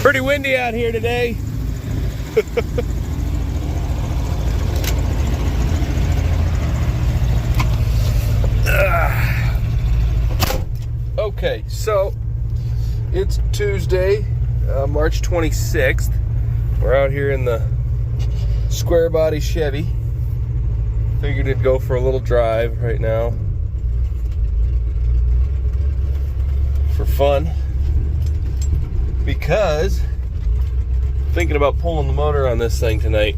Pretty windy out here today. Okay, so it's Tuesday, March 26th. We're out here in the square body Chevy. Figured it'd go for a little drive right now for fun, because I'm thinking about pulling the motor on this thing tonight,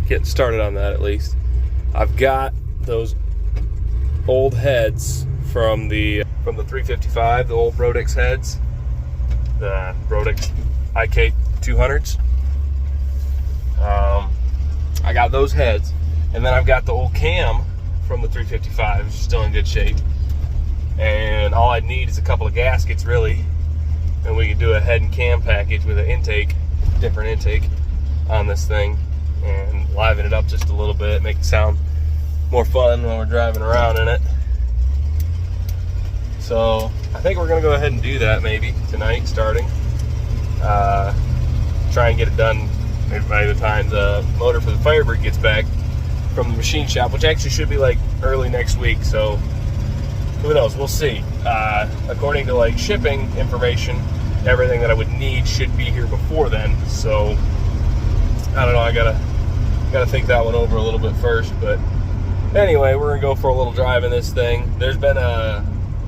getting started on that at least. I've got those old heads from the 355, the old Brodix heads, the Brodix IK 200s. I got those heads, and then I've got the old cam from the 355, which is still in good shape. And all I need is a couple of gaskets, really, and we could do a head and cam package with an intake, different intake on this thing, and liven it up just a little bit, make it sound more fun when we're driving around in it. So I think we're gonna go ahead and do that maybe tonight, starting. Try and get it done by the time the motor for the Firebird gets back from the machine shop, which actually should be like early next week. So who knows? We'll see. According to like shipping information, everything that I would need should be here before then. So I don't know. I gotta think that one over a little bit first. But anyway, we're gonna go for a little drive in this thing. There's a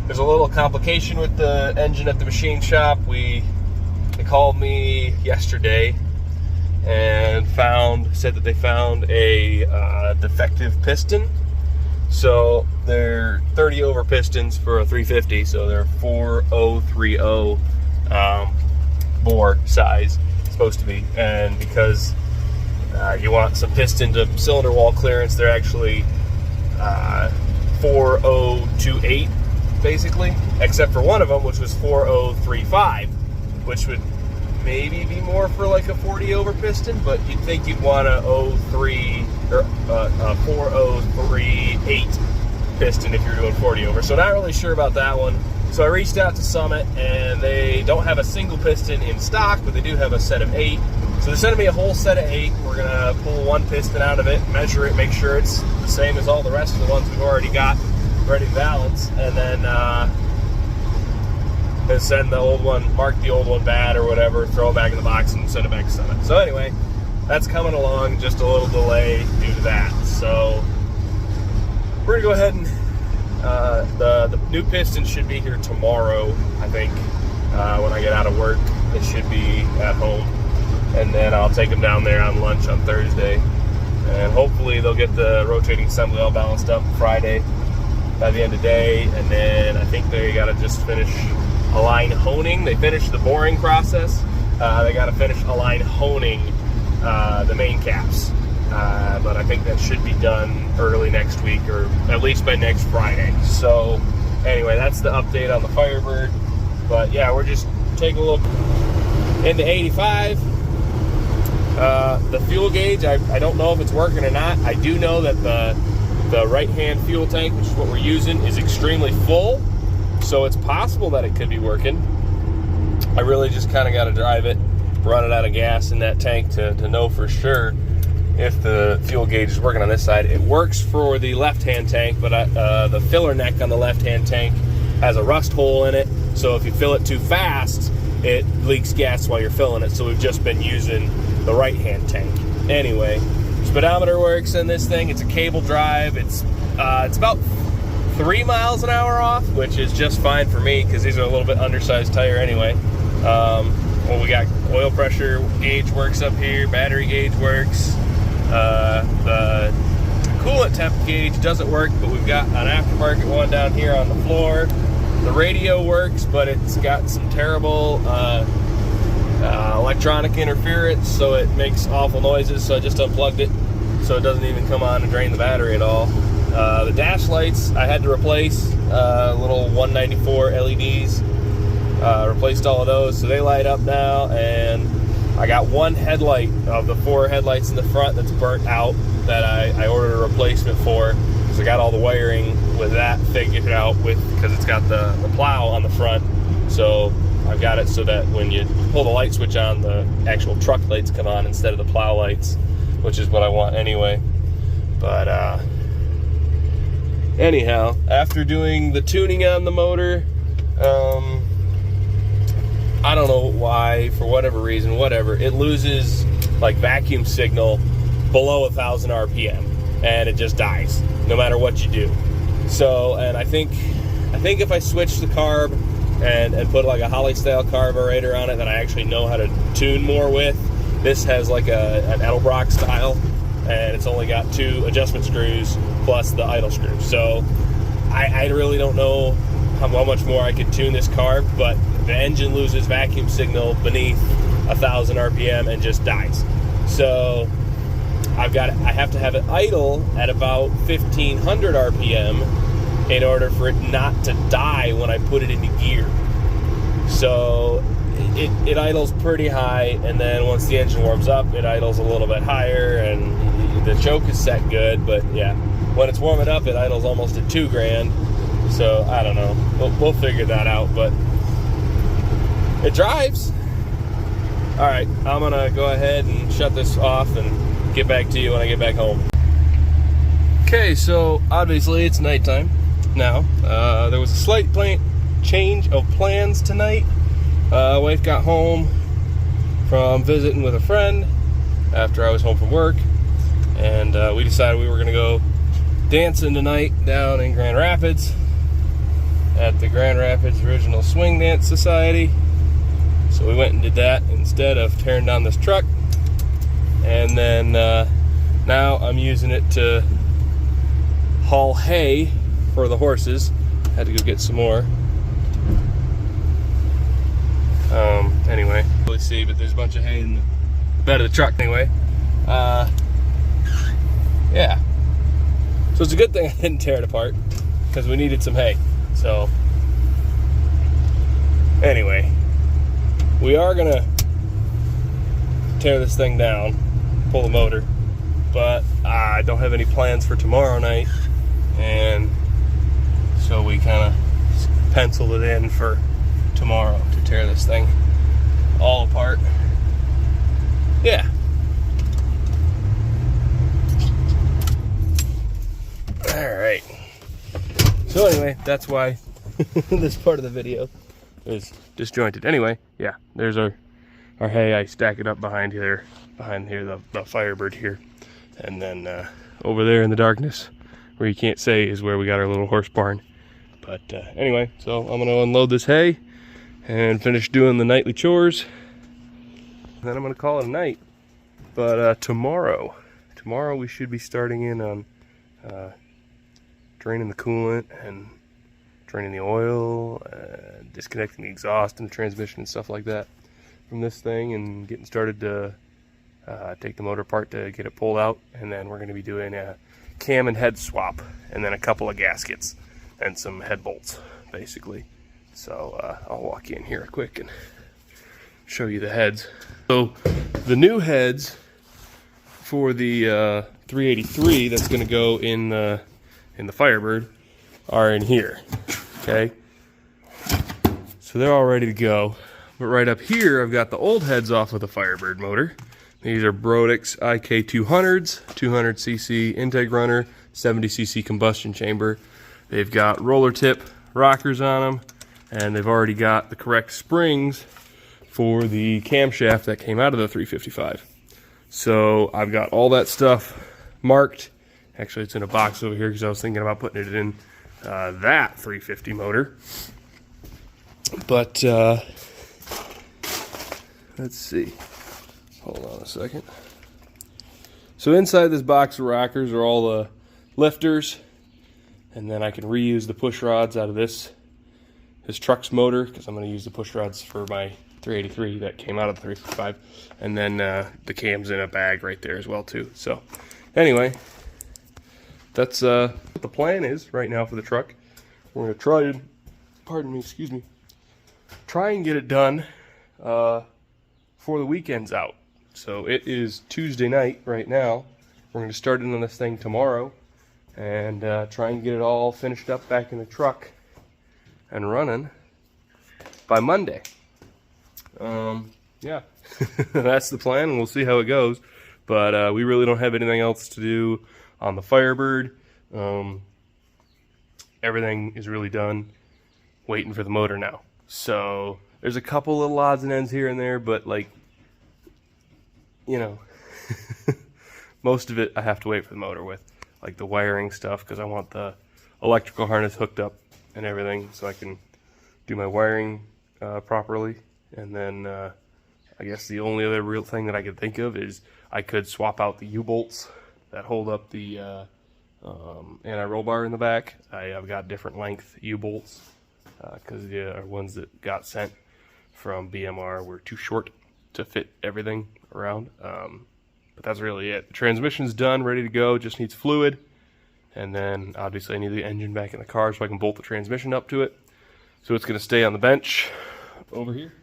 little complication with the engine at the machine shop. They called me yesterday and said that they found a defective piston. So they're 30 over pistons for a 350, so they're 4030 bore size, supposed to be. And because you want some piston to cylinder wall clearance, they're actually 4028 basically, except for one of them, which was 4035, which would maybe be more for like a 40 over piston, but you'd think you'd want a 03 or a 4038 piston if you're doing 40 over. So not really sure about that one. So I reached out to Summit, and they don't have a single piston in stock, but they do have a set of 8. So they're sending me a whole set of 8. We're gonna pull one piston out of it, measure it, make sure it's the same as all the rest of the ones we've already got ready to balance, and then send the old one, mark the old one bad or whatever, throw it back in the box and send it back to Summit. So anyway, that's coming along, just a little delay due to that. So we're gonna go ahead and the new piston should be here tomorrow, I think. When I get out of work, it should be at home, and then I'll take them down there on lunch on Thursday, and hopefully they'll get the rotating assembly all balanced up Friday by the end of the day. And then I think they gotta just finish align honing. They finished the boring process. They got to finish align honing the main caps, but I think that should be done early next week, or at least by next Friday. So anyway, that's the update on the Firebird. But yeah, we're just taking a look into 85. The fuel gauge, I don't know if it's working or not. I do know that the right-hand fuel tank, which is what we're using, is extremely full. So it's possible that it could be working. I really just kind of got to drive it, run it out of gas in that tank to know for sure if the fuel gauge is working on this side. It works for the left-hand tank, but the filler neck on the left-hand tank has a rust hole in it. So if you fill it too fast, it leaks gas while you're filling it. So we've just been using the right-hand tank. Anyway, speedometer works in this thing. It's a cable drive. It's about 3 miles an hour off, which is just fine for me because these are a little bit undersized tire anyway. Well, we got oil pressure gauge works up here, battery gauge works. The coolant temp gauge doesn't work, but we've got an aftermarket one down here on the floor. The radio works, but it's got some terrible electronic interference, so it makes awful noises. So I just unplugged it, so it doesn't even come on and drain the battery at all. The dash lights I had to replace, little 194 LEDs, replaced all of those, so they light up now. And I got one headlight of the 4 headlights in the front that's burnt out that I ordered a replacement for, because I got all the wiring with that figured out, because it's got the plow on the front. So I've got it so that when you pull the light switch on, the actual truck lights come on instead of the plow lights, which is what I want anyway. But anyhow, after doing the tuning on the motor, I don't know why, for whatever reason, it loses like vacuum signal below 1,000 RPM, and it just dies no matter what you do. So, and I think if I switch the carb and put like a Holly style carburetor on it that I actually know how to tune more with, this has like an Edelbrock style, and it's only got 2 adjustment screws plus the idle screw. So I really don't know how much more I could tune this carb, but the engine loses vacuum signal beneath 1,000 RPM and just dies. So I have to have it idle at about 1,500 RPM in order for it not to die when I put it into gear. So it idles pretty high, and then once the engine warms up, it idles a little bit higher, and the choke is set good. But yeah, when it's warming up, it idles almost at 2 grand. So I don't know. We'll figure that out, but it drives. All right, I'm gonna go ahead and shut this off and get back to you when I get back home. Okay, so obviously it's nighttime now. There was a slight change of plans tonight. Wife got home from visiting with a friend after I was home from work, and we decided we were gonna go dancing tonight down in Grand Rapids at the Grand Rapids Original Swing Dance Society. So we went and did that instead of tearing down this truck. And then now I'm using it to haul hay for the horses. Had to go get some more. Anyway, let's see, but there's a bunch of hay in the bed of the truck anyway. Yeah. So it's a good thing I didn't tear it apart, because we needed some hay. So anyway, we are gonna tear this thing down, pull the motor, but I don't have any plans for tomorrow night, and so we kind of penciled it in for tomorrow to tear this thing all apart. Yeah. All right. So anyway, that's why this part of the video is disjointed. Anyway, yeah, there's our hay. I stack it up behind here, the Firebird here, and then over there in the darkness where you can't say is where we got our little horse barn. But anyway, so I'm gonna unload this hay and finish doing the nightly chores, then I'm gonna call it a night. But tomorrow we should be starting in on draining the coolant and draining the oil, disconnecting the exhaust and the transmission and stuff like that from this thing, and getting started to take the motor apart to get it pulled out. And then we're going to be doing a cam and head swap, and then a couple of gaskets and some head bolts, basically. So I'll walk you in here quick and show you the heads. So the new heads for the 383 that's going to go in the Firebird are in here. Okay, so they're all ready to go. But right up here, I've got the old heads off of the Firebird motor. These are Brodix IK200s, 200cc intake runner, 70cc combustion chamber. They've got roller tip rockers on them, and they've already got the correct springs for the camshaft that came out of the 355. So I've got all that stuff marked. Actually, it's in a box over here because I was thinking about putting it in that 350 motor. But let's see. Hold on a second. So inside this box of rockers are all the lifters, and then I can reuse the push rods out of this truck's motor, because I'm going to use the push rods for my 383 that came out of the 355, and then the cam's in a bag right there as well too. So anyway, that's what the plan is right now for the truck. We're going to try and, pardon me, excuse me, try and get it done for the weekend's out. So it is Tuesday night right now. We're going to start in on this thing tomorrow and try and get it all finished up back in the truck and running by Monday. yeah, that's the plan, and we'll see how it goes. But we really don't have anything else to do on the Firebird. Everything is really done. Waiting for the motor now. So there's a couple little odds and ends here and there, but like, you know, most of it I have to wait for the motor with, like the wiring stuff, because I want the electrical harness hooked up and everything so I can do my wiring properly. And then I guess the only other real thing that I could think of is I could swap out the U-bolts that hold up the anti-roll bar in the back. I've got different length U-bolts because the ones that got sent from BMR were too short to fit everything around. But that's really it. The transmission's done, ready to go, just needs fluid. And then obviously I need the engine back in the car so I can bolt the transmission up to it. So it's going to stay on the bench over here.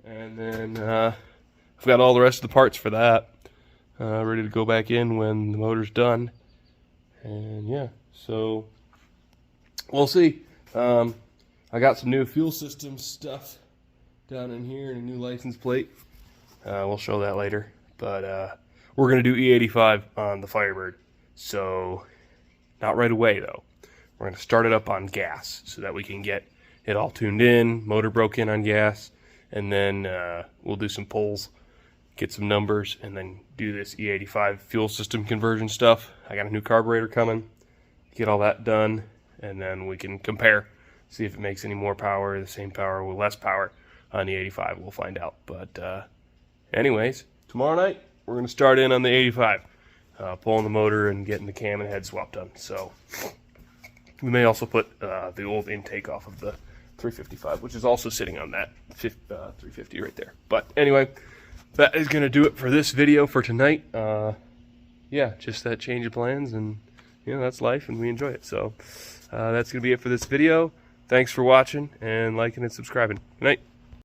And then I've got all the rest of the parts for that ready to go back in when the motor's done. And yeah, so we'll see. I got some new fuel system stuff down in here and a new license plate. We'll show that later. But we're going to do E85 on the Firebird. So not right away though. We're going to start it up on gas so that we can get it all tuned in, motor broke in on gas, and then we'll do some pulls, get some numbers, and then do this E85 fuel system conversion stuff. I got a new carburetor coming, get all that done, and then we can compare, see if it makes any more power, the same power, or less power on the 85. We'll find out. But anyways, tomorrow night we're going to start in on the 85, pulling the motor and getting the cam and head swap done. So we may also put the old intake off of the 355, which is also sitting on that 350 right there. But anyway, that is going to do it for this video for tonight. Yeah, just that change of plans, and you know, that's life, and we enjoy it. So that's going to be it for this video. Thanks for watching and liking and subscribing. Good night.